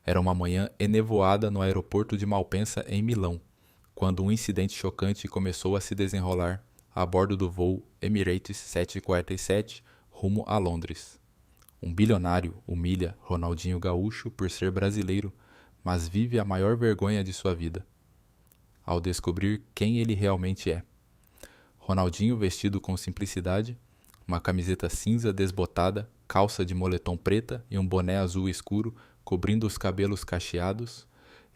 Era uma manhã enevoada no aeroporto de Malpensa, em Milão, quando um incidente chocante começou a se desenrolar a bordo do voo Emirates 747 rumo a Londres. Um bilionário humilha Ronaldinho Gaúcho por ser brasileiro, mas vive a maior vergonha de sua vida, ao descobrir quem ele realmente é. Ronaldinho, vestido com simplicidade, uma camiseta cinza desbotada, calça de moletom preta e um boné azul escuro cobrindo os cabelos cacheados,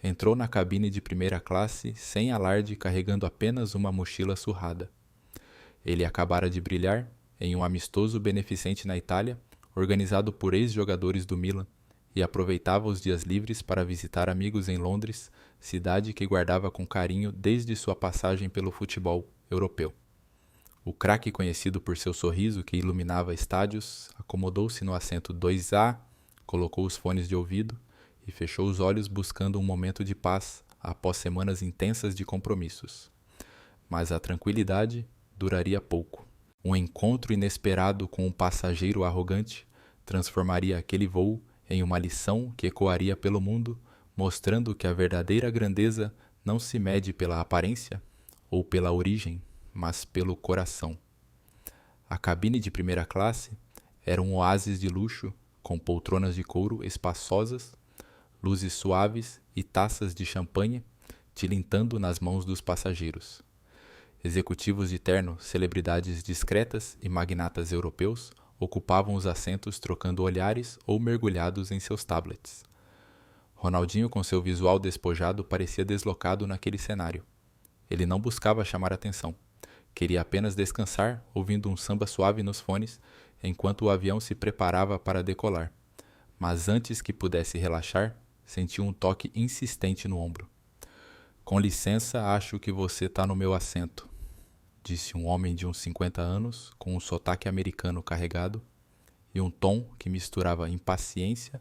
entrou na cabine de primeira classe sem alarde, carregando apenas uma mochila surrada. Ele acabara de brilhar em um amistoso beneficente na Itália, organizado por ex-jogadores do Milan, e aproveitava os dias livres para visitar amigos em Londres, cidade que guardava com carinho desde sua passagem pelo futebol europeu. O craque, conhecido por seu sorriso que iluminava estádios, acomodou-se no assento 2A, colocou os fones de ouvido e fechou os olhos buscando um momento de paz após semanas intensas de compromissos. Mas a tranquilidade duraria pouco. Um encontro inesperado com um passageiro arrogante transformaria aquele voo em uma lição que ecoaria pelo mundo, mostrando que a verdadeira grandeza não se mede pela aparência ou pela origem, mas pelo coração. A cabine de primeira classe era um oásis de luxo, com poltronas de couro espaçosas, luzes suaves e taças de champanhe tilintando nas mãos dos passageiros. Executivos de terno, celebridades discretas e magnatas europeus ocupavam os assentos trocando olhares ou mergulhados em seus tablets. Ronaldinho, com seu visual despojado, parecia deslocado naquele cenário. Ele não buscava chamar atenção. Queria apenas descansar, ouvindo um samba suave nos fones, enquanto o avião se preparava para decolar. Mas antes que pudesse relaxar, sentiu um toque insistente no ombro. Com licença, acho que você está no meu assento, disse um homem de uns 50 anos, com um sotaque americano carregado e um tom que misturava impaciência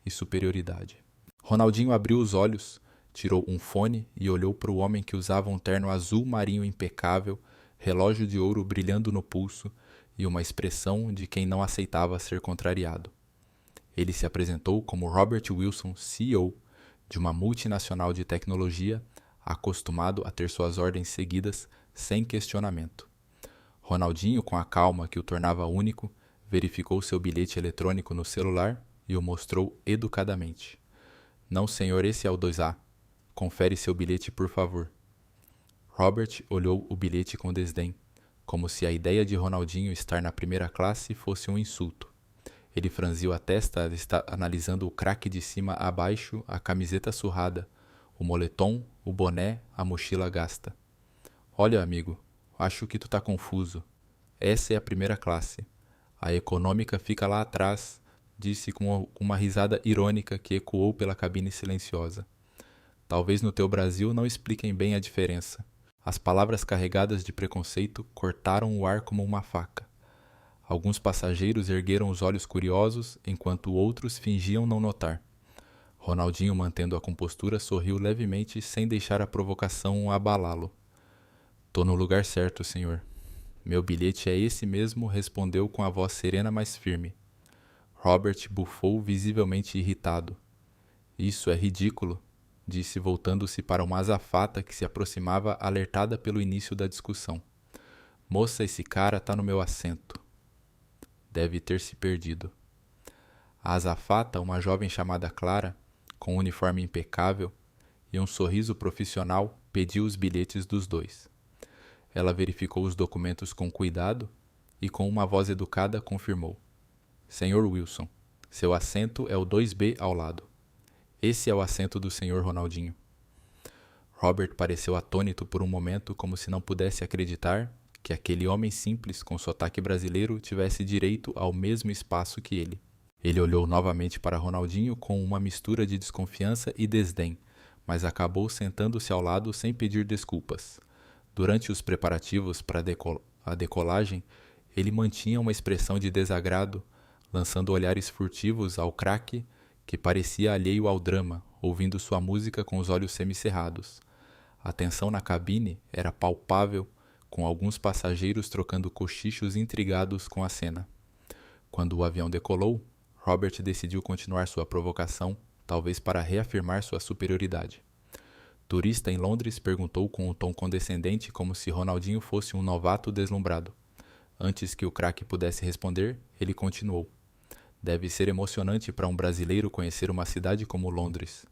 e superioridade. Ronaldinho abriu os olhos, tirou um fone e olhou para o homem que usava um terno azul marinho impecável, relógio de ouro brilhando no pulso e uma expressão de quem não aceitava ser contrariado. Ele se apresentou como Robert Wilson, CEO de uma multinacional de tecnologia, acostumado a ter suas ordens seguidas sem questionamento. Ronaldinho, com a calma que o tornava único, verificou seu bilhete eletrônico no celular e o mostrou educadamente. Não, senhor, esse é o 2A. Confere seu bilhete, por favor. Robert olhou o bilhete com desdém, como se a ideia de Ronaldinho estar na primeira classe fosse um insulto. Ele franziu a testa, analisando o craque de cima a baixo, a camiseta surrada, o moletom, o boné, a mochila gasta. Olha, amigo, acho que tu tá confuso. Essa é a primeira classe. A econômica fica lá atrás, disse com uma risada irônica que ecoou pela cabine silenciosa. Talvez no teu Brasil não expliquem bem a diferença. As palavras carregadas de preconceito cortaram o ar como uma faca. Alguns passageiros ergueram os olhos curiosos, enquanto outros fingiam não notar. Ronaldinho, mantendo a compostura, sorriu levemente sem deixar a provocação abalá-lo. Tô no lugar certo, senhor. Meu bilhete é esse mesmo, respondeu com a voz serena, mas firme. Robert bufou, visivelmente irritado. Isso é ridículo, disse, voltando-se para uma azafata que se aproximava, alertada pelo início da discussão. Moça, esse cara tá no meu assento. Deve ter se perdido. A azafata, uma jovem chamada Clara, com um uniforme impecável e um sorriso profissional, pediu os bilhetes dos dois. Ela verificou os documentos com cuidado e, com uma voz educada, confirmou. Senhor Wilson, seu assento é o 2B ao lado. Esse é o assento do senhor Ronaldinho. Robert pareceu atônito por um momento, como se não pudesse acreditar que aquele homem simples com sotaque brasileiro tivesse direito ao mesmo espaço que ele. Ele olhou novamente para Ronaldinho com uma mistura de desconfiança e desdém, mas acabou sentando-se ao lado sem pedir desculpas. Durante os preparativos para a decolagem, ele mantinha uma expressão de desagrado, lançando olhares furtivos ao craque, que parecia alheio ao drama, ouvindo sua música com os olhos semicerrados. A tensão na cabine era palpável, com alguns passageiros trocando cochichos intrigados com a cena. Quando o avião decolou, Robert decidiu continuar sua provocação, talvez para reafirmar sua superioridade. Turista em Londres perguntou com um tom condescendente como se Ronaldinho fosse um novato deslumbrado. Antes que o craque pudesse responder, ele continuou. Deve ser emocionante para um brasileiro conhecer uma cidade como Londres.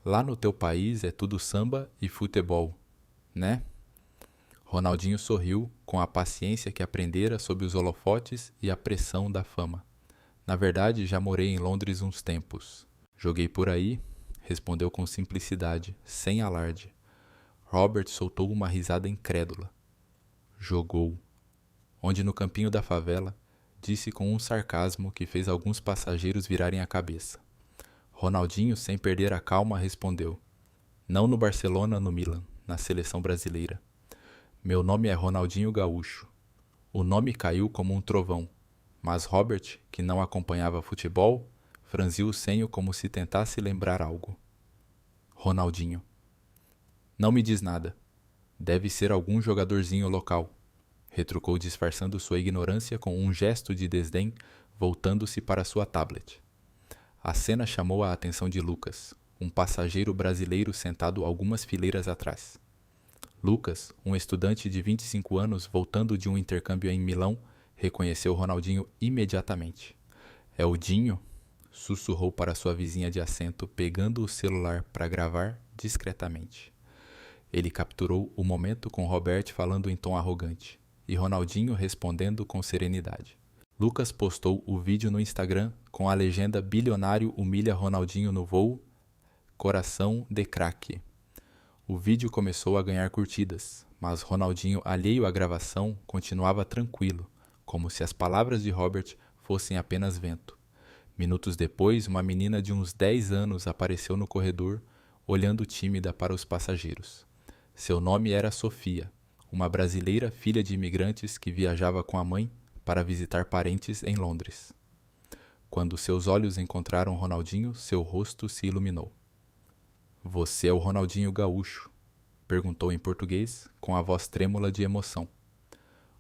Lá no teu país é tudo samba e futebol, né? Ronaldinho sorriu com a paciência que aprendera sob os holofotes e a pressão da fama. Na verdade, já morei em Londres uns tempos. Joguei por aí, respondeu com simplicidade, sem alarde. Robert soltou uma risada incrédula. Jogou. Onde no campinho da favela, disse com um sarcasmo que fez alguns passageiros virarem a cabeça. Ronaldinho, sem perder a calma, respondeu. Não no Barcelona, no Milan, na seleção brasileira. Meu nome é Ronaldinho Gaúcho. O nome caiu como um trovão, mas Robert, que não acompanhava futebol, franziu o senho como se tentasse lembrar algo. Ronaldinho. Não me diz nada. Deve ser algum jogadorzinho local, retrucou disfarçando sua ignorância com um gesto de desdém, voltando-se para sua tablet. A cena chamou a atenção de Lucas, um passageiro brasileiro sentado algumas fileiras atrás. Lucas, um estudante de 25 anos voltando de um intercâmbio em Milão, reconheceu Ronaldinho imediatamente. É o Dinho? Sussurrou para sua vizinha de assento, pegando o celular para gravar discretamente. Ele capturou o momento com Robert falando em tom arrogante, e Ronaldinho respondendo com serenidade. Lucas postou o vídeo no Instagram com a legenda Bilionário humilha Ronaldinho no voo, coração de craque. O vídeo começou a ganhar curtidas, mas Ronaldinho, alheio à gravação, continuava tranquilo, como se as palavras de Robert fossem apenas vento. Minutos depois, uma menina de uns 10 anos apareceu no corredor, olhando tímida para os passageiros. Seu nome era Sofia, uma brasileira filha de imigrantes que viajava com a mãe para visitar parentes em Londres. Quando seus olhos encontraram Ronaldinho, seu rosto se iluminou. Você é o Ronaldinho Gaúcho? Perguntou em português, com a voz trêmula de emoção.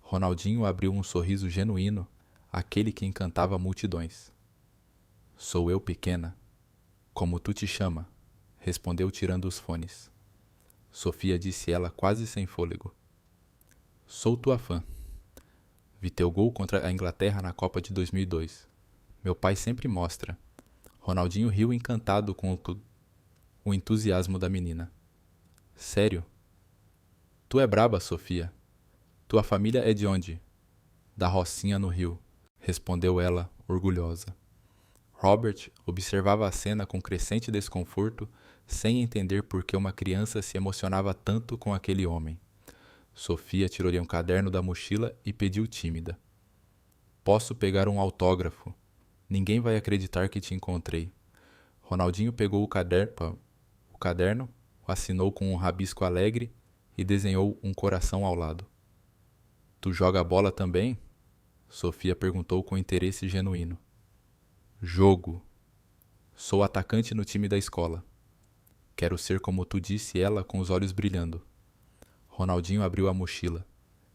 Ronaldinho abriu um sorriso genuíno, aquele que encantava multidões. Sou eu, pequena. Como tu te chama? Respondeu tirando os fones. Sofia disse ela quase sem fôlego. Sou tua fã. Vi teu gol contra a Inglaterra na Copa de 2002. Meu pai sempre mostra. Ronaldinho riu encantado com o entusiasmo da menina. Sério? Tu é braba, Sofia. Tua família é de onde? Da Rocinha, no Rio, respondeu ela, orgulhosa. Robert observava a cena com crescente desconforto, sem entender por que uma criança se emocionava tanto com aquele homem. Sofia tirou-lhe um caderno da mochila e pediu tímida. Posso pegar um autógrafo? Ninguém vai acreditar que te encontrei. Ronaldinho pegou o caderno, o assinou com um rabisco alegre e desenhou um coração ao lado. Tu joga bola também? Sofia perguntou com interesse genuíno. Jogo. Sou atacante no time da escola. Quero ser como tu, disse ela com os olhos brilhando. Ronaldinho abriu a mochila,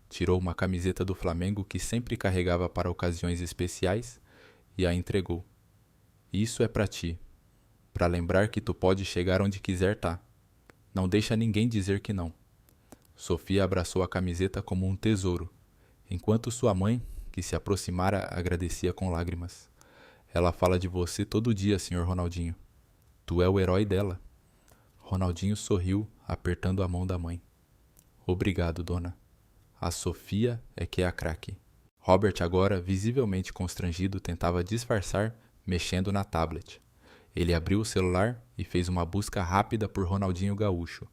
tirou uma camiseta do Flamengo que sempre carregava para ocasiões especiais e a entregou. Isso é para ti, para lembrar que tu pode chegar onde quiser tá. Não deixa ninguém dizer que não. Sofia abraçou a camiseta como um tesouro, enquanto sua mãe, que se aproximara, agradecia com lágrimas. Ela fala de você todo dia, senhor Ronaldinho. Tu é o herói dela. Ronaldinho sorriu, apertando a mão da mãe. Obrigado, dona. A Sofia é que é a craque. Robert, agora visivelmente constrangido, tentava disfarçar, mexendo na tablet. Ele abriu o celular e fez uma busca rápida por Ronaldinho Gaúcho.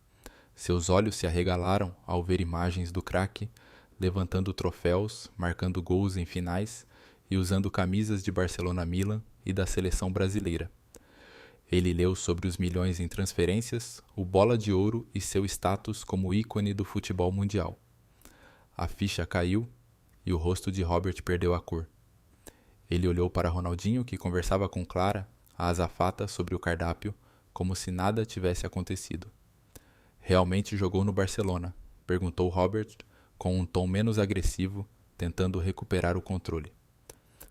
Seus olhos se arregalaram ao ver imagens do craque, levantando troféus, marcando gols em finais e usando camisas de Barcelona-Milan e da seleção brasileira. Ele leu sobre os milhões em transferências, o bola de ouro e seu status como ícone do futebol mundial. A ficha caiu e o rosto de Robert perdeu a cor. Ele olhou para Ronaldinho, que conversava com Clara, a azafata, sobre o cardápio, como se nada tivesse acontecido. Realmente jogou no Barcelona? Perguntou Robert, com um tom menos agressivo, tentando recuperar o controle.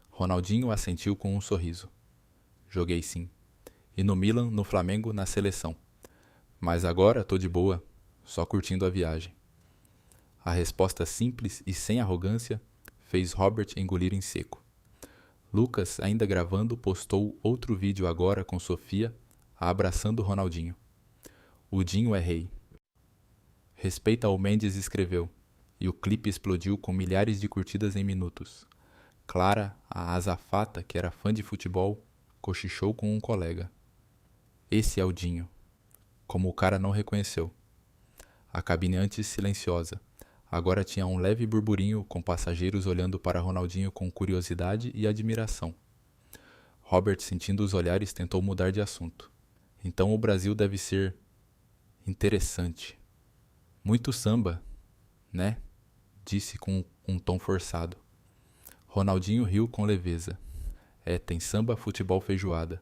Ronaldinho assentiu com um sorriso. Joguei sim. e no Milan, no Flamengo, na seleção. Mas agora tô de boa, só curtindo a viagem. A resposta simples e sem arrogância fez Robert engolir em seco. Lucas, ainda gravando, postou outro vídeo agora com Sofia, abraçando Ronaldinho. O Dinho é rei. Respeita ao Mendes escreveu, e o clipe explodiu com milhares de curtidas em minutos. Clara, a azafata, que era fã de futebol, cochichou com um colega. Esse é o Dinho. Como o cara não reconheceu. A cabine antes silenciosa. Agora tinha um leve burburinho com passageiros olhando para Ronaldinho com curiosidade e admiração. Robert, sentindo os olhares, tentou mudar de assunto. Então o Brasil deve ser interessante. Muito samba, né? Disse com um tom forçado. Ronaldinho riu com leveza. Tem samba, futebol, feijoada.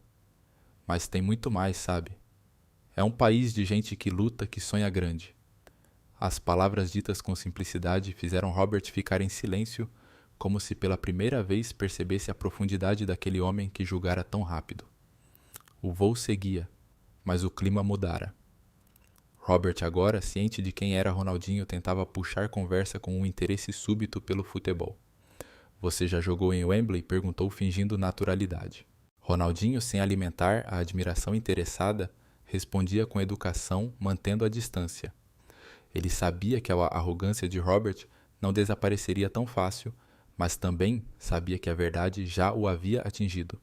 Mas tem muito mais, sabe? É um país de gente que luta, que sonha grande. As palavras ditas com simplicidade fizeram Robert ficar em silêncio, como se pela primeira vez percebesse a profundidade daquele homem que julgara tão rápido. O voo seguia, mas o clima mudara. Robert, agora, ciente de quem era Ronaldinho, tentava puxar conversa com um interesse súbito pelo futebol. Você já jogou em Wembley? Perguntou fingindo naturalidade. Ronaldinho, sem alimentar a admiração interessada, respondia com educação, mantendo a distância. Ele sabia que a arrogância de Robert não desapareceria tão fácil, mas também sabia que a verdade já o havia atingido.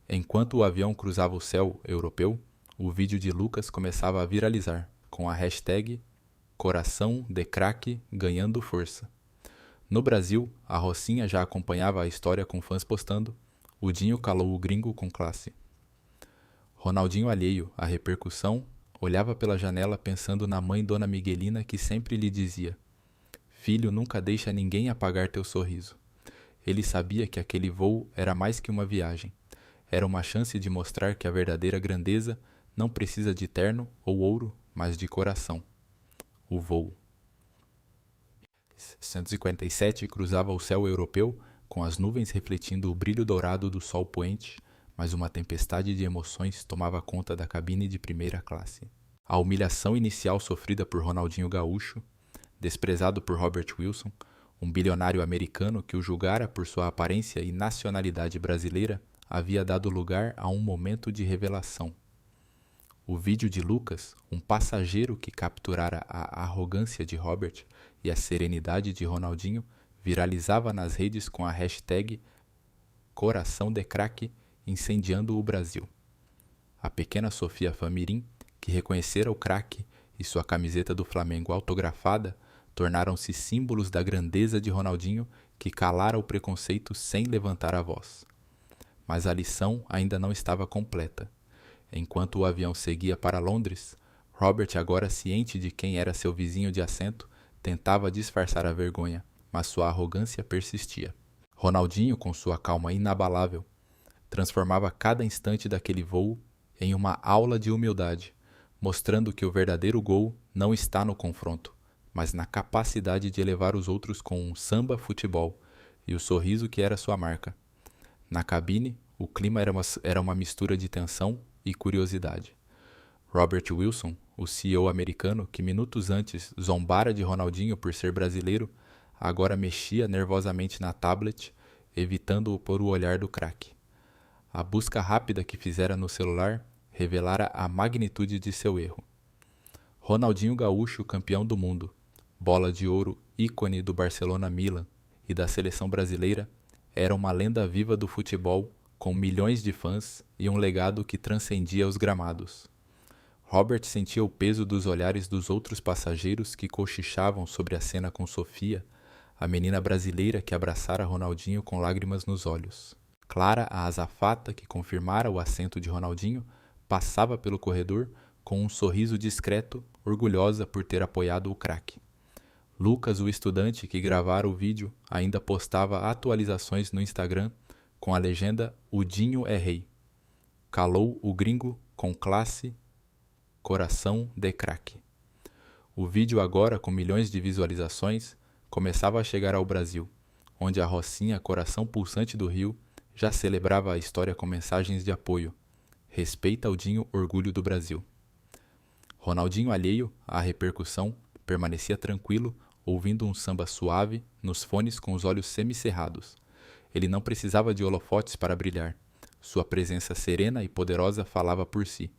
Enquanto o avião cruzava o céu europeu, o vídeo de Lucas começava a viralizar, com a hashtag Coração de Craque ganhando força. No Brasil, a Rocinha já acompanhava a história com fãs postando, o Dinho calou o gringo com classe. Ronaldinho, alheio à repercussão, olhava pela janela pensando na mãe Dona Miguelina que sempre lhe dizia: Filho, nunca deixa ninguém apagar teu sorriso. Ele sabia que aquele voo era mais que uma viagem. Era uma chance de mostrar que a verdadeira grandeza não precisa de terno ou ouro, mas de coração. O voo. 157 cruzava o céu europeu, com as nuvens refletindo o brilho dourado do sol poente, mas uma tempestade de emoções tomava conta da cabine de primeira classe. A humilhação inicial sofrida por Ronaldinho Gaúcho, desprezado por Robert Wilson, um bilionário americano que o julgara por sua aparência e nacionalidade brasileira, havia dado lugar a um momento de revelação. O vídeo de Lucas, um passageiro que capturara a arrogância de Robert e a serenidade de Ronaldinho, viralizava nas redes com a hashtag Coração de Craque, incendiando o Brasil. A pequena Sofia Famirim, que reconhecera o craque e sua camiseta do Flamengo autografada, tornaram-se símbolos da grandeza de Ronaldinho, que calara o preconceito sem levantar a voz. Mas a lição ainda não estava completa. Enquanto o avião seguia para Londres, Robert, agora ciente de quem era seu vizinho de assento, tentava disfarçar a vergonha, mas sua arrogância persistia. Ronaldinho, com sua calma inabalável, transformava cada instante daquele voo em uma aula de humildade, mostrando que o verdadeiro gol não está no confronto, mas na capacidade de elevar os outros com um samba-futebol e o sorriso que era sua marca. Na cabine, o clima era uma mistura de tensão e curiosidade. Robert Wilson, o CEO americano que minutos antes zombara de Ronaldinho por ser brasileiro, agora mexia nervosamente na tablet, evitando-o por o olhar do craque. A busca rápida que fizera no celular revelara a magnitude de seu erro. Ronaldinho Gaúcho, campeão do mundo, bola de ouro, ícone do Barcelona Milan e da seleção brasileira, era uma lenda viva do futebol com milhões de fãs e um legado que transcendia os gramados. Robert sentia o peso dos olhares dos outros passageiros que cochichavam sobre a cena com Sofia, a menina brasileira que abraçara Ronaldinho com lágrimas nos olhos. Clara, a azafata que confirmara o assento de Ronaldinho, passava pelo corredor com um sorriso discreto, orgulhosa por ter apoiado o craque. Lucas, o estudante que gravara o vídeo, ainda postava atualizações no Instagram com a legenda "O Dinho é rei". Calou o gringo com classe, coração de craque. O vídeo, agora com milhões de visualizações, começava a chegar ao Brasil, onde a Rocinha, coração pulsante do Rio, já celebrava a história com mensagens de apoio, Respeita o Dinho, orgulho do Brasil. Ronaldinho, alheio à repercussão, permanecia tranquilo, ouvindo um samba suave, nos fones com os olhos semicerrados. Ele não precisava de holofotes para brilhar. Sua presença serena e poderosa falava por si.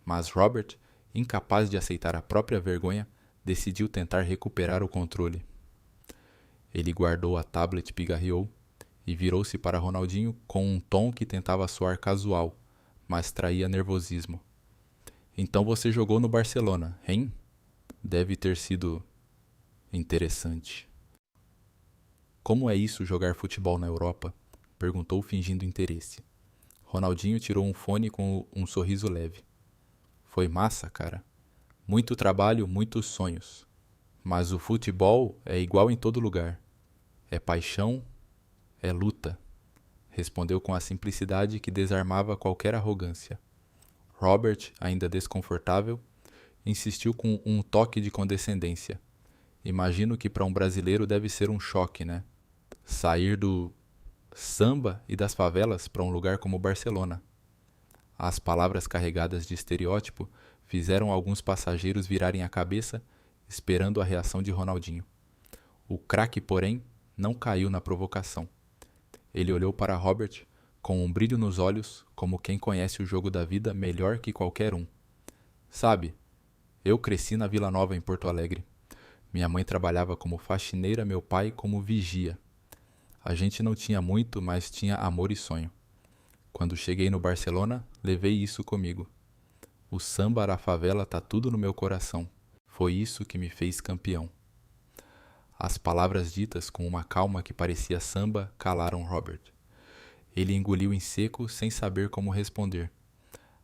Mas Robert, incapaz de aceitar a própria vergonha, decidiu tentar recuperar o controle. Ele guardou a tablet, pigarreou e virou-se para Ronaldinho com um tom que tentava soar casual, mas traía nervosismo. Então você jogou no Barcelona, hein? Deve ter sido interessante. Como é isso jogar futebol na Europa? Perguntou fingindo interesse. Ronaldinho tirou um fone com um sorriso leve. Foi massa, cara. Muito trabalho, muitos sonhos. Mas o futebol é igual em todo lugar. É paixão, é luta. Respondeu com a simplicidade que desarmava qualquer arrogância. Robert, ainda desconfortável, insistiu com um toque de condescendência. Imagino que para um brasileiro deve ser um choque, né? Sair do samba e das favelas para um lugar como Barcelona. As palavras carregadas de estereótipo fizeram alguns passageiros virarem a cabeça, esperando a reação de Ronaldinho. O craque, porém, não caiu na provocação. Ele olhou para Robert com um brilho nos olhos, como quem conhece o jogo da vida melhor que qualquer um. Sabe, eu cresci na Vila Nova, em Porto Alegre. Minha mãe trabalhava como faxineira, meu pai como vigia. A gente não tinha muito, mas tinha amor e sonho. Quando cheguei no Barcelona, levei isso comigo. O samba da favela tá tudo no meu coração. Foi isso que me fez campeão. As palavras ditas com uma calma que parecia samba calaram Robert. Ele engoliu em seco sem saber como responder.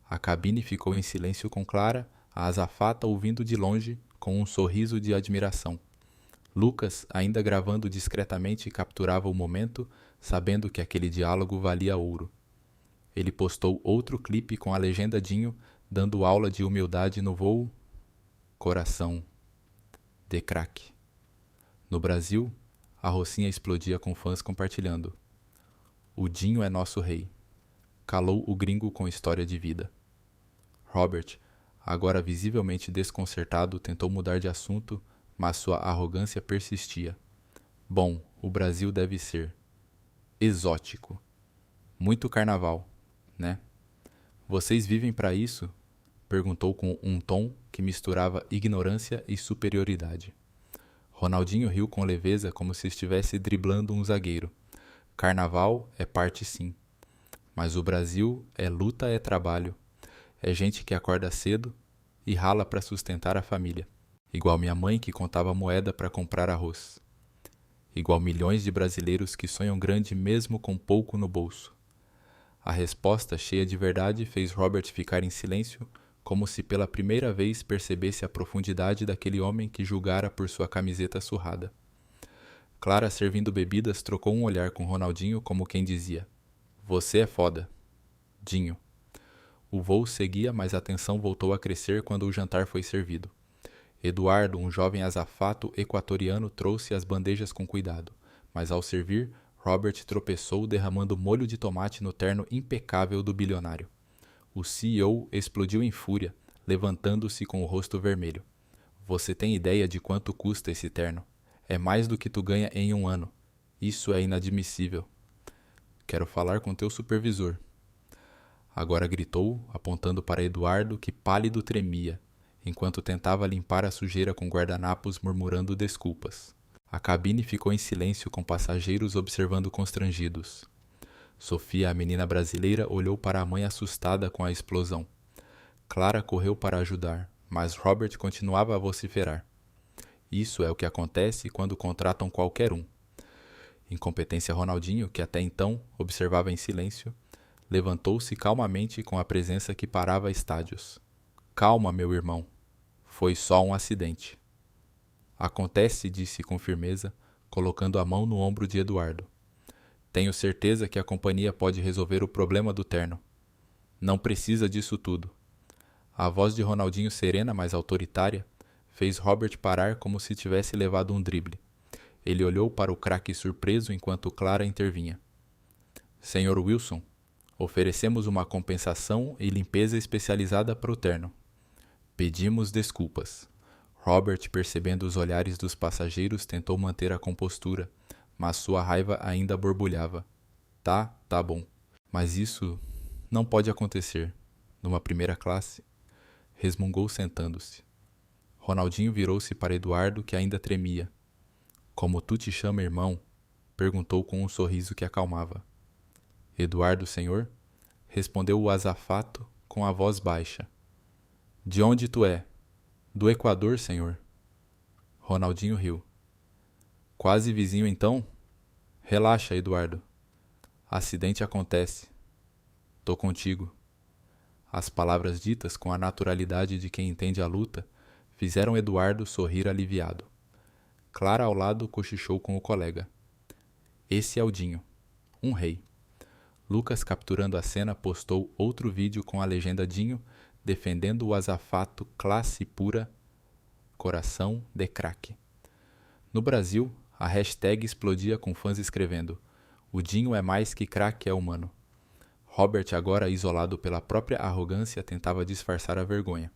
A cabine ficou em silêncio com Clara, a azafata ouvindo de longe com um sorriso de admiração. Lucas, ainda gravando discretamente, capturava o momento, sabendo que aquele diálogo valia ouro. Ele postou outro clipe com a legenda Dinho, dando aula de humildade no voo. Coração de craque. No Brasil, a Rocinha explodia com fãs compartilhando. O Dinho é nosso rei. Calou o gringo com história de vida. Robert, agora visivelmente desconcertado, tentou mudar de assunto, mas sua arrogância persistia. Bom, o Brasil deve ser exótico. Muito carnaval, né? Vocês vivem para isso? Perguntou com um tom que misturava ignorância e superioridade. Ronaldinho riu com leveza como se estivesse driblando um zagueiro. Carnaval é parte sim. Mas o Brasil é luta, é trabalho. É gente que acorda cedo e rala para sustentar a família. Igual minha mãe que contava moeda para comprar arroz. Igual milhões de brasileiros que sonham grande mesmo com pouco no bolso. A resposta, cheia de verdade, fez Robert ficar em silêncio, como se pela primeira vez percebesse a profundidade daquele homem que julgara por sua camiseta surrada. Clara, servindo bebidas, trocou um olhar com Ronaldinho como quem dizia: Você é foda. Dinho. O voo seguia, mas a tensão voltou a crescer quando o jantar foi servido. Eduardo, um jovem azafato equatoriano, trouxe as bandejas com cuidado, mas ao servir, Robert tropeçou derramando molho de tomate no terno impecável do bilionário. O CEO explodiu em fúria, levantando-se com o rosto vermelho. Você tem ideia de quanto custa esse terno? É mais do que tu ganha em um ano. Isso é inadmissível. Quero falar com teu supervisor. Agora gritou, apontando para Eduardo, que pálido tremia, enquanto tentava limpar a sujeira com guardanapos, murmurando desculpas. A cabine ficou em silêncio com passageiros observando constrangidos. Sofia, a menina brasileira, olhou para a mãe assustada com a explosão. Clara correu para ajudar, mas Robert continuava a vociferar. Isso é o que acontece quando contratam qualquer um. Incompetência Ronaldinho, que até então observava em silêncio, levantou-se calmamente com a presença que parava estádios. Calma, meu irmão. Foi só um acidente. Acontece, disse com firmeza, colocando a mão no ombro de Eduardo. Tenho certeza que a companhia pode resolver o problema do terno. Não precisa disso tudo. A voz de Ronaldinho, serena, mas autoritária, fez Robert parar como se tivesse levado um drible. Ele olhou para o craque surpreso enquanto Clara intervinha. Senhor Wilson, Oferecemos uma compensação e limpeza especializada para o terno. Pedimos desculpas. Robert, percebendo os olhares dos passageiros, tentou manter a compostura, mas sua raiva ainda borbulhava. Tá bom. Mas isso não pode acontecer. Numa primeira classe, resmungou sentando-se. Ronaldinho virou-se para Eduardo, que ainda tremia. Como tu te chama, irmão? Perguntou com um sorriso que acalmava. Eduardo, senhor? Respondeu o azafato com a voz baixa. De onde tu é? Do Equador, senhor. Ronaldinho riu. Quase vizinho, então? Relaxa, Eduardo. Acidente acontece. Tô contigo. As palavras ditas com a naturalidade de quem entende a luta fizeram Eduardo sorrir aliviado. Clara ao lado cochichou com o colega. Esse é o Dinho, um rei. Lucas, capturando a cena, postou outro vídeo com a legenda Dinho defendendo o azafato classe pura, coração de craque. No Brasil, a hashtag explodia com fãs escrevendo: o Dinho é mais que craque, é humano. Robert, agora isolado pela própria arrogância, tentava disfarçar a vergonha.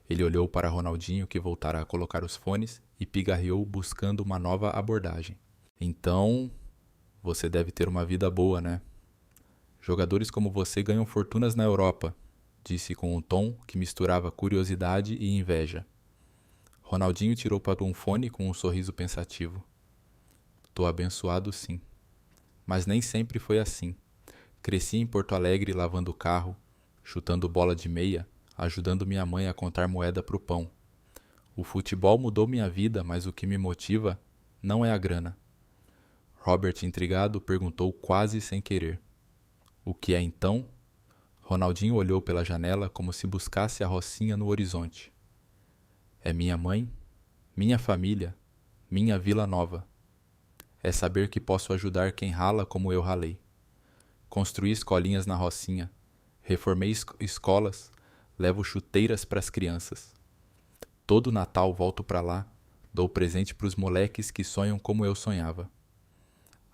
Ele olhou para Ronaldinho, que voltara a colocar os fones, e pigarreou buscando uma nova abordagem. Então, você deve ter uma vida boa, né? Jogadores como você ganham fortunas na Europa, disse com um tom que misturava curiosidade e inveja. Ronaldinho tirou para um fone com um sorriso pensativo. Tô abençoado, sim. Mas nem sempre foi assim. Cresci em Porto Alegre lavando o carro, chutando bola de meia, ajudando minha mãe a contar moeda pro pão. O futebol mudou minha vida, mas o que me motiva não é a grana. Robert, intrigado, perguntou quase sem querer. O que é então? Ronaldinho olhou pela janela como se buscasse a rocinha no horizonte. É minha mãe, minha família, minha Vila Nova. É saber que posso ajudar quem rala como eu ralei. Construí escolinhas na rocinha, reformei escolas, levo chuteiras para as crianças. Todo Natal volto para lá, dou presente para os moleques que sonham como eu sonhava.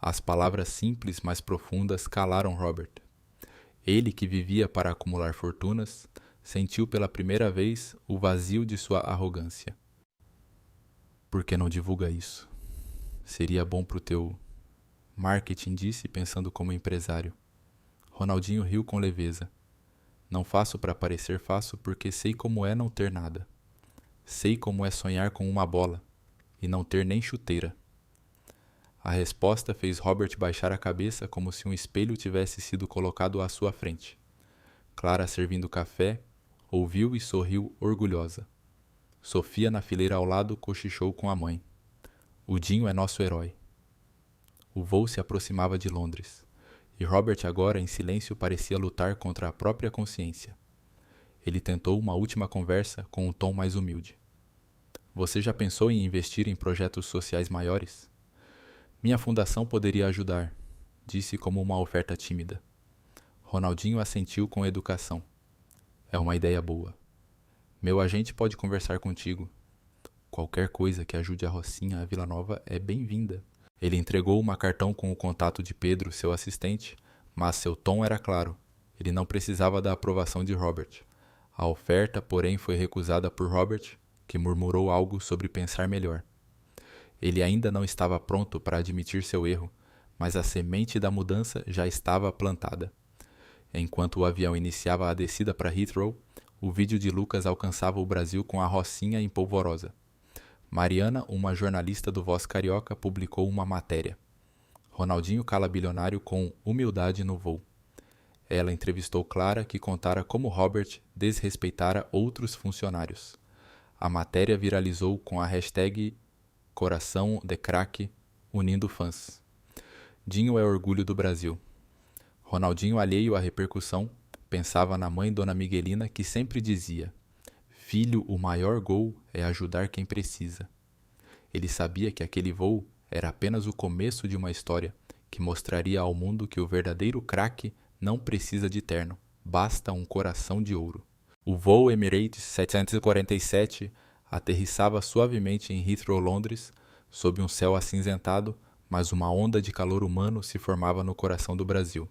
As palavras simples, mas profundas, calaram Robert. Ele, que vivia para acumular fortunas, sentiu pela primeira vez o vazio de sua arrogância. Por que não divulga isso? Seria bom pro teu marketing, disse, pensando como empresário. Ronaldinho riu com leveza. Não faço para parecer, faço porque sei como é não ter nada. Sei como é sonhar com uma bola e não ter nem chuteira. A resposta fez Robert baixar a cabeça como se um espelho tivesse sido colocado à sua frente. Clara, servindo café, ouviu e sorriu orgulhosa. Sofia, na fileira ao lado, cochichou com a mãe. O Dinho é nosso herói. O voo se aproximava de Londres, e Robert agora, em silêncio, parecia lutar contra a própria consciência. Ele tentou uma última conversa com um tom mais humilde. Você já pensou em investir em projetos sociais maiores? Minha fundação poderia ajudar, disse como uma oferta tímida. Ronaldinho assentiu com educação. É uma ideia boa. Meu agente pode conversar contigo. Qualquer coisa que ajude a Rocinha a Vila Nova é bem-vinda. Ele entregou uma cartão com o contato de Pedro, seu assistente, mas seu tom era claro. Ele não precisava da aprovação de Robert. A oferta, porém, foi recusada por Robert, que murmurou algo sobre pensar melhor. Ele ainda não estava pronto para admitir seu erro, mas a semente da mudança já estava plantada. Enquanto o avião iniciava a descida para Heathrow, o vídeo de Lucas alcançava o Brasil com a Rocinha em polvorosa. Mariana, uma jornalista do Voz Carioca, publicou uma matéria. Ronaldinho cala bilionário com humildade no voo. Ela entrevistou Clara, que contara como Robert desrespeitara outros funcionários. A matéria viralizou com a hashtag Coração de Craque, unindo fãs. Dinho é orgulho do Brasil. Ronaldinho, alheio à repercussão, pensava na mãe Dona Miguelina, que sempre dizia: filho, o maior gol é ajudar quem precisa. Ele sabia que aquele voo era apenas o começo de uma história que mostraria ao mundo que o verdadeiro craque não precisa de terno, basta um coração de ouro. O voo Emirates 747 aterrissava suavemente em Heathrow, Londres, sob um céu acinzentado, mas uma onda de calor humano se formava no coração do Brasil.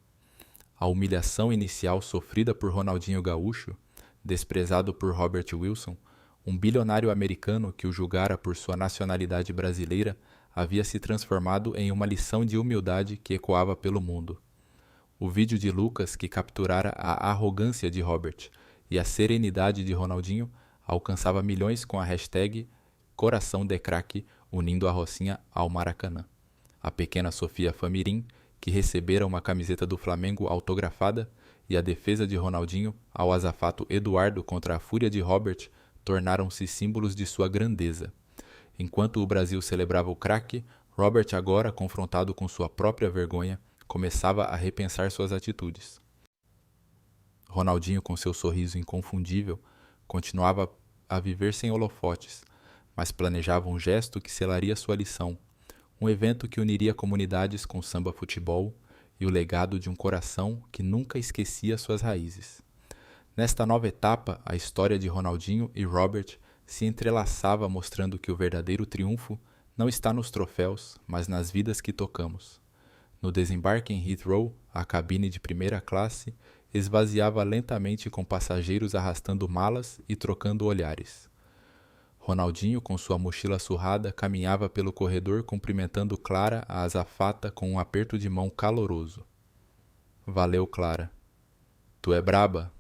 A humilhação inicial sofrida por Ronaldinho Gaúcho, desprezado por Robert Wilson, um bilionário americano que o julgara por sua nacionalidade brasileira, havia se transformado em uma lição de humildade que ecoava pelo mundo. O vídeo de Lucas, que capturara a arrogância de Robert e a serenidade de Ronaldinho, alcançava milhões com a hashtag Coração de Craque, unindo a Rocinha ao Maracanã. A pequena Sofia Famirim, que recebera uma camiseta do Flamengo autografada, e a defesa de Ronaldinho ao azafato Eduardo contra a fúria de Robert, tornaram-se símbolos de sua grandeza. Enquanto o Brasil celebrava o craque, Robert, agora confrontado com sua própria vergonha, começava a repensar suas atitudes. Ronaldinho, com seu sorriso inconfundível, continuava a viver sem holofotes, mas planejava um gesto que selaria sua lição, um evento que uniria comunidades com samba-futebol e o legado de um coração que nunca esquecia suas raízes. Nesta nova etapa, a história de Ronaldinho e Robert se entrelaçava, mostrando que o verdadeiro triunfo não está nos troféus, mas nas vidas que tocamos. No desembarque em Heathrow, a cabine de primeira classe esvaziava lentamente com passageiros arrastando malas e trocando olhares. Ronaldinho, com sua mochila surrada, caminhava pelo corredor cumprimentando Clara, a azafata, com um aperto de mão caloroso. Valeu, Clara. Tu é braba,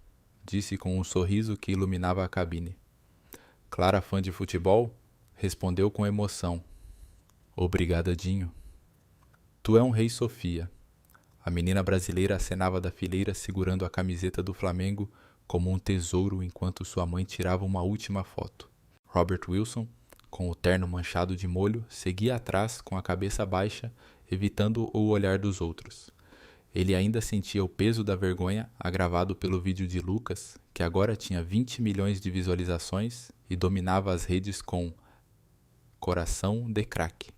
disse com um sorriso que iluminava a cabine. Clara, fã de futebol, respondeu com emoção. Obrigada, Dinho. Tu é um rei, Sofia. A menina brasileira acenava da fileira segurando a camiseta do Flamengo como um tesouro enquanto sua mãe tirava uma última foto. Robert Wilson, com o terno manchado de molho, seguia atrás com a cabeça baixa, evitando o olhar dos outros. Ele ainda sentia o peso da vergonha agravado pelo vídeo de Lucas, que agora tinha 20 milhões de visualizações e dominava as redes com Coração de Craque.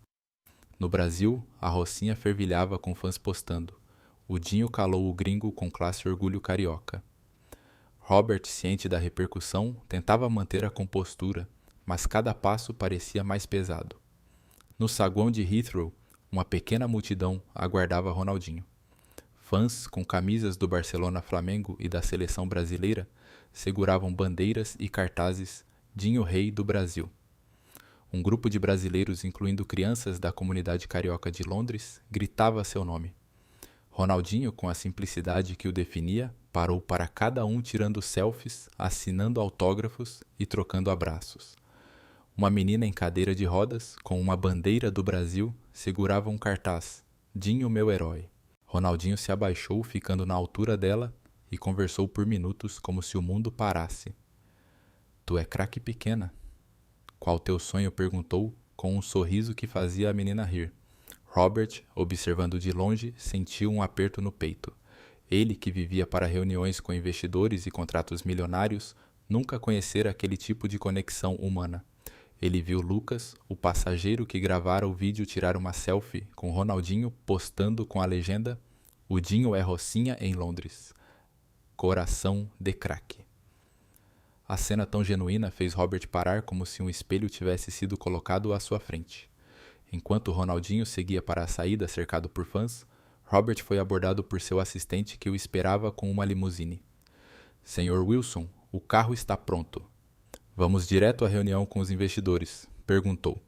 No Brasil, a Rocinha fervilhava com fãs postando. O Dinho calou o gringo com classe e orgulho carioca. Robert, ciente da repercussão, tentava manter a compostura, mas cada passo parecia mais pesado. No saguão de Heathrow, uma pequena multidão aguardava Ronaldinho. Fãs com camisas do Barcelona, Flamengo e da seleção brasileira seguravam bandeiras e cartazes Dinho Rei do Brasil. Um grupo de brasileiros, incluindo crianças da comunidade carioca de Londres, gritava seu nome. Ronaldinho, com a simplicidade que o definia, parou para cada um tirando selfies, assinando autógrafos e trocando abraços. Uma menina em cadeira de rodas, com uma bandeira do Brasil, segurava um cartaz, Dinho, meu herói. Ronaldinho se abaixou, ficando na altura dela, e conversou por minutos como se o mundo parasse. Tu é craque pequena. Qual teu sonho? Perguntou, com um sorriso que fazia a menina rir. Robert, observando de longe, sentiu um aperto no peito. Ele, que vivia para reuniões com investidores e contratos milionários, nunca conhecera aquele tipo de conexão humana. Ele viu Lucas, o passageiro que gravara o vídeo, tirar uma selfie com Ronaldinho, postando com a legenda O Dinho é Rocinha em Londres. Coração de Craque. A cena tão genuína fez Robert parar como se um espelho tivesse sido colocado à sua frente. Enquanto Ronaldinho seguia para a saída cercado por fãs, Robert foi abordado por seu assistente que o esperava com uma limusine. Senhor Wilson, o carro está pronto. Vamos direto à reunião com os investidores, perguntou.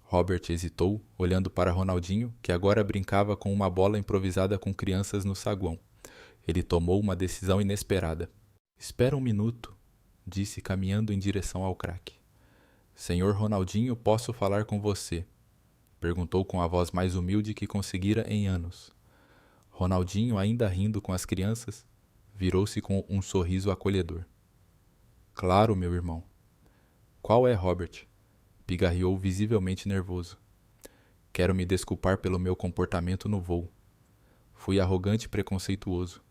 Robert hesitou, olhando para Ronaldinho, que agora brincava com uma bola improvisada com crianças no saguão. Ele tomou uma decisão inesperada. Espera um minuto, disse caminhando em direção ao craque. Senhor Ronaldinho, posso falar com você? Perguntou com a voz mais humilde que conseguira em anos. Ronaldinho, ainda rindo com as crianças, virou-se com um sorriso acolhedor. Claro, meu irmão. Qual é, Robert? Pigarreou visivelmente nervoso. Quero me desculpar pelo meu comportamento no voo. Fui arrogante e preconceituoso.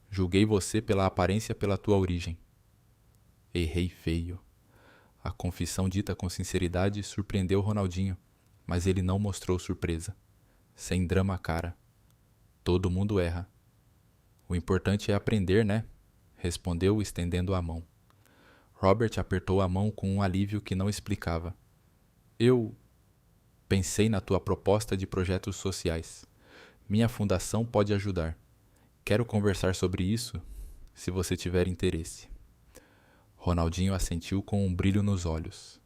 Julguei você pela aparência, pela tua origem. Errei feio. A confissão dita com sinceridade surpreendeu Ronaldinho, mas ele não mostrou surpresa. Sem drama, cara. Todo mundo erra. O importante é aprender, né? Respondeu, estendendo a mão. Robert apertou a mão com um alívio que não explicava. Eu pensei na tua proposta de projetos sociais. Minha fundação pode ajudar. Quero conversar sobre isso, se você tiver interesse. Ronaldinho assentiu com um brilho nos olhos.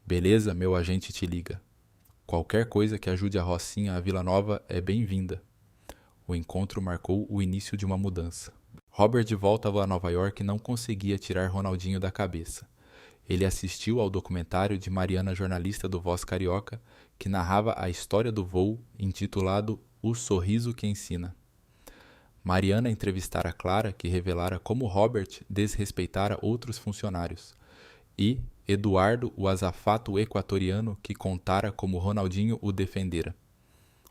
Beleza, meu agente te liga. Qualquer coisa que ajude a Rocinha a Vila Nova é bem-vinda. O encontro marcou o início de uma mudança. Robert, de volta a Nova York, não conseguia tirar Ronaldinho da cabeça. Ele assistiu ao documentário de Mariana, jornalista do Voz Carioca, que narrava a história do voo, intitulado O Sorriso que Ensina. Mariana entrevistara Clara, que revelara como Robert desrespeitara outros funcionários, e Eduardo, o azafato equatoriano, que contara como Ronaldinho o defendera.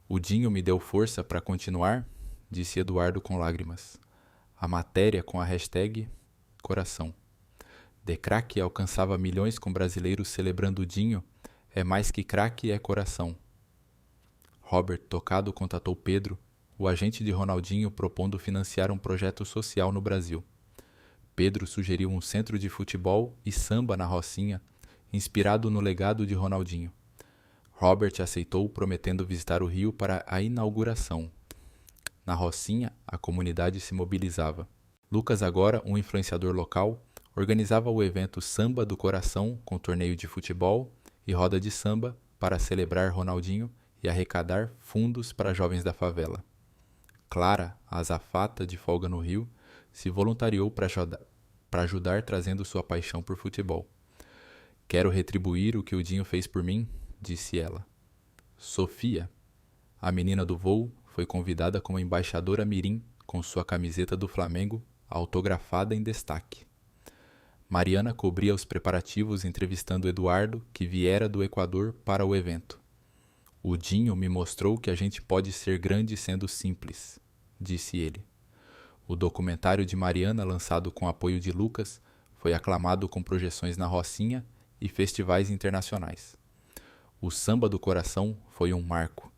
O Dinho me deu força para continuar, disse Eduardo com lágrimas. A matéria com a hashtag coração. De craque alcançava milhões com brasileiros celebrando o Dinho, é mais que craque é coração. Robert, tocado, contatou Pedro, o agente de Ronaldinho, propondo financiar um projeto social no Brasil. Pedro sugeriu um centro de futebol e samba na Rocinha, inspirado no legado de Ronaldinho. Robert aceitou, prometendo visitar o Rio para a inauguração. Na Rocinha, a comunidade se mobilizava. Lucas, agora um influenciador local, organizava o evento Samba do Coração, com torneio de futebol e roda de samba para celebrar Ronaldinho e arrecadar fundos para jovens da favela. Clara, a azafata de folga no Rio, se voluntariou para ajudar, trazendo sua paixão por futebol. Quero retribuir o que o Dinho fez por mim, disse ela. Sofia, a menina do voo, foi convidada como embaixadora mirim com sua camiseta do Flamengo autografada em destaque. Mariana cobria os preparativos entrevistando Eduardo, que viera do Equador para o evento. O Dinho me mostrou que a gente pode ser grande sendo simples, disse ele. O documentário de Mariana, lançado com apoio de Lucas, foi aclamado com projeções na Rocinha e festivais internacionais. O Samba do Coração foi um marco.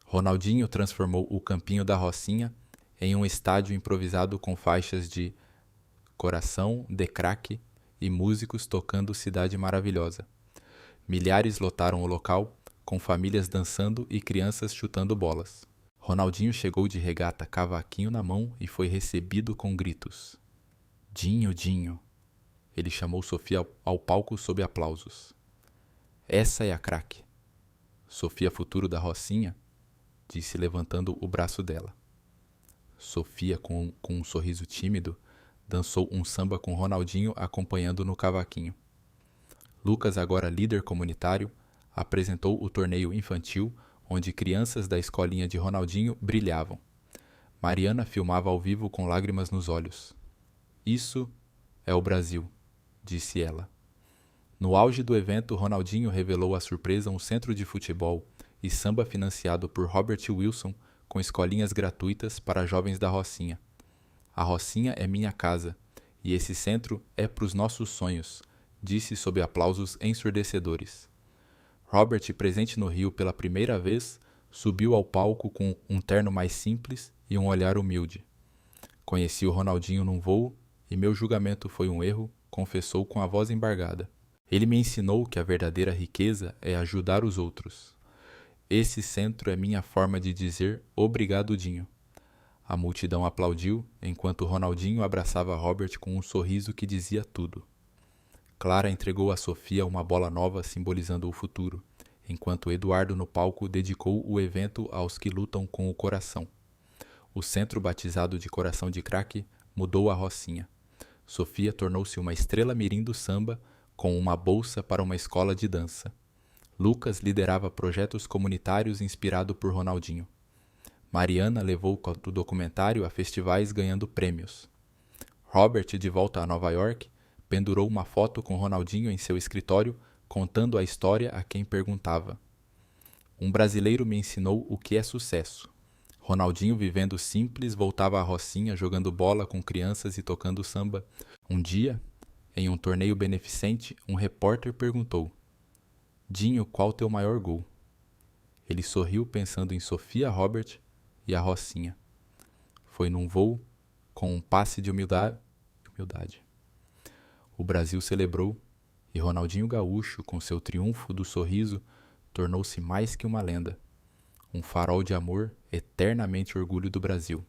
Ronaldinho transformou o Campinho da Rocinha em um estádio improvisado com faixas de Coração, de Craque e músicos tocando Cidade Maravilhosa. Milhares lotaram o local, com famílias dançando e crianças chutando bolas. Ronaldinho chegou de regata, cavaquinho na mão, e foi recebido com gritos. Dinho, Dinho. Ele chamou Sofia ao palco sob aplausos. Essa é a craque. Sofia, futuro da Rocinha, disse levantando o braço dela. Sofia, com um sorriso tímido, dançou um samba com Ronaldinho acompanhando no cavaquinho. Lucas, agora líder comunitário, apresentou o torneio infantil, onde crianças da escolinha de Ronaldinho brilhavam. Mariana filmava ao vivo com lágrimas nos olhos. Isso é o Brasil, disse ela. No auge do evento, Ronaldinho revelou à surpresa um centro de futebol e samba financiado por Robert Wilson, com escolinhas gratuitas para jovens da Rocinha. A Rocinha é minha casa, e esse centro é pros nossos sonhos, disse sob aplausos ensurdecedores. Robert, presente no Rio pela primeira vez, subiu ao palco com um terno mais simples e um olhar humilde. Conheci o Ronaldinho num voo e meu julgamento foi um erro, confessou com a voz embargada. Ele me ensinou que a verdadeira riqueza é ajudar os outros. Esse centro é minha forma de dizer obrigado, Dinho. A multidão aplaudiu, enquanto Ronaldinho abraçava Robert com um sorriso que dizia tudo. Clara entregou a Sofia uma bola nova simbolizando o futuro, enquanto Eduardo no palco dedicou o evento aos que lutam com o coração. O centro, batizado de Coração de Craque, mudou a Rocinha. Sofia tornou-se uma estrela mirim do samba, com uma bolsa para uma escola de dança. Lucas liderava projetos comunitários inspirado por Ronaldinho. Mariana levou o documentário a festivais ganhando prêmios. Robert, de volta a Nova York, pendurou uma foto com Ronaldinho em seu escritório, contando a história a quem perguntava. Um brasileiro me ensinou o que é sucesso. Ronaldinho, vivendo simples, voltava à Rocinha jogando bola com crianças e tocando samba. Um dia, em um torneio beneficente, um repórter perguntou: Dinho, qual teu maior gol? Ele sorriu pensando em Sofia, Robert e a Rocinha. Foi num voo com um passe de humildade. O Brasil celebrou e Ronaldinho Gaúcho, com seu triunfo do sorriso, tornou-se mais que uma lenda. Um farol de amor, eternamente orgulho do Brasil.